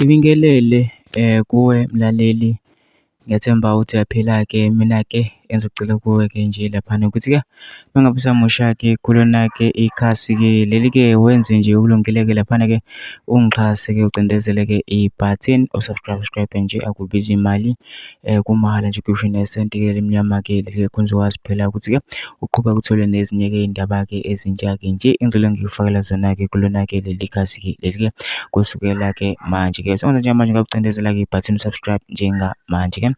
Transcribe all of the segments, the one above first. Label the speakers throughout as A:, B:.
A: Ngibingelele kuwe mlaleli, ngiyathemba ukuthi uyaphila-ke. Mina-ke engizocela kuwe-ke nje laphana ukuthi-ke uma ngabe usamusha-ke kulona-ke ikhasi-ke leli-ke wenze nje ukulungile-ke laphana-ke ungixhase-ke ucindezele-ke i-button o-subscribe nje akubizi imali kumahhala nje ukhiphe nesenti-ke elimnyama-ke leli-ke khona uzokwazi phela ukuthi-ke uqhubeke uthole nezinye-ke iy'ndaba-ke ezintsha-ke nje engizole ngikufakela zona-ke kulona-ke leli khasi-ke leli-ke kusukela-ke manje-ke sekwenza njengamanje ngakucindezela-ke i-button subscribe njengamanje-ke.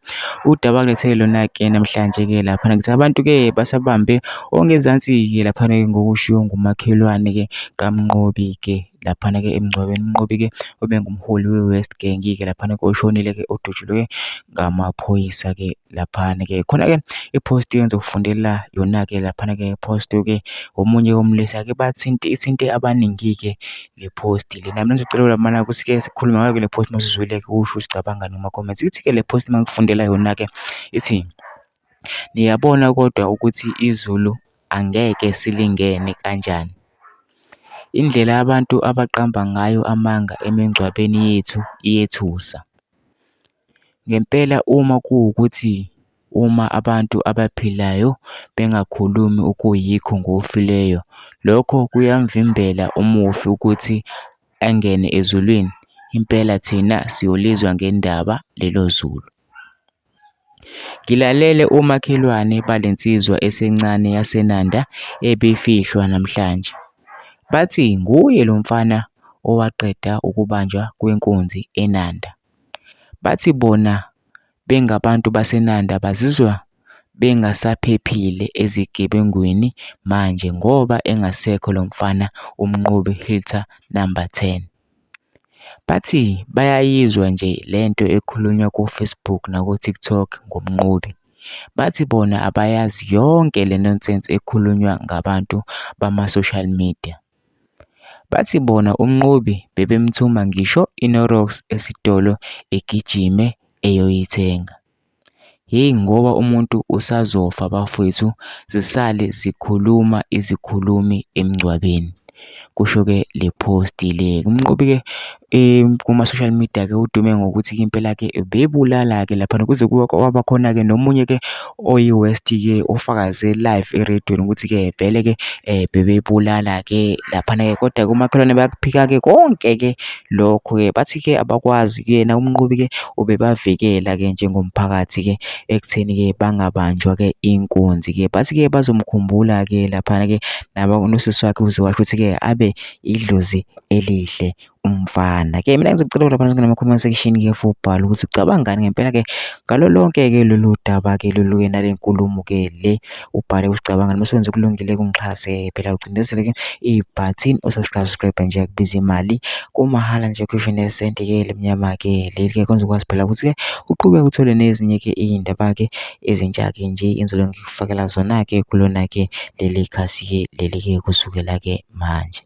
A: Udaba kulethele lona-ke namhlanje-ke laphana ngithi abantu-ke basabambe ongezansi-ke laphana-ke ngokushiwo ngumakhelwane-ke kaMnqobi-ke laphana-ke emngcwabeni. UMnqobi-ke ubengumholi we-West Gang-ke laphana-ke oshonile-ke odutshuliwe ngamaphoyisa-ke laphana-ke. Khona-ke i-post engizokufundela yona-ke laphana-ke i-post-ke omunye womlisa-ke ithinte abaningi-ke le post le. Nami ngizocela laphana ukuthi-ke sikhulume ngayo le post masizwile-ke usho usicabanga noma-comments. Ithi-ke le post mangifundela yona-ke ithi, niyabona kodwa ukuthi izulu angeke silingene kanjani. Indlela abantu abaqamba ngayo amanga emingcwabeni yethu iyethusa. Ngempela uma abantu abaphilayo bengakhulumi okuyikho ngofileyo, lokho kuyamvimbela umufi ukuthi angene ezulwini. Impela thina siyolizwa ngendaba lelo zulu. Ngilalele omakhelwane balensizwa esencane yaseNanda ebifihlwa namhlanje. Bathi nguye lo mfana owaqeda ukubanjwa kwenkunzi eNanda. Bathi bona bengabantu baseNanda bazizwa bengasaphephile ezigebengwini manje ngoba engasekho lo mfana uMnqobi Hilter number 10. Bathi bayayizwa nje lento ekhulunywa ku-Facebook naku-TikTok ngomNqobi. Bathi bona abayazi yonke le nonsense ekhulunywa ngabantu bama-social media. Bathi bona uMnqobi bebemthuma ngisho iNorox esitolo egijime eyoyithenga. Hheyi ngoba umuntu usazofa bafowethu, zisale zikhuluma izikhulumi emngcwabeni. Kusho-ke le post le. UMnqobi-ke kuma-social media-ke udume ngokuthi-ke impela-ke bebulala-ke laphana kuze kwaba khona-ke nomunye-ke oyi-West-ke ofakaze live erediyweni ukuthi-ke vele-ke bebebulala-ke laphana-ke kodwa-ke umakhelwane bayakuphika-ke konke-ke lokho-ke. Bathi-ke abakwazi yena uMnqobi-ke ubebavikela-ke njengomphakathi-ke ekutheni-ke bangabanjwa-ke inkunzi-ke. Bathi-ke bazomkhumbula-ke laphana-ke nosisi wakhe uze washo ukuthi-ke abe idlozi elihle umfana-ke. Mina ngizocela lapha nama-comment section-ke for ubhale ukuthi ucabangani ngempela-ke ngalo lonke-ke lolu daba-ke lolu-ke nale nkulumo-ke le ubhale usicabangani. Mase wenza okulungile ungixhase phela ucindezele-ke i-button o-subscribe nje akubizi imali kumahhala nje ukhiphe nesenti-ke elimnyama-ke leli-ke khona uzokwazi phela ukuthi-ke uqhubeke uthole nezinye-ke iy'ndaba-ke ezintsha-ke nje engizolo ngikufakela zona-ke kulona-ke leli khasi-ke leli-ke kusukela-ke manje.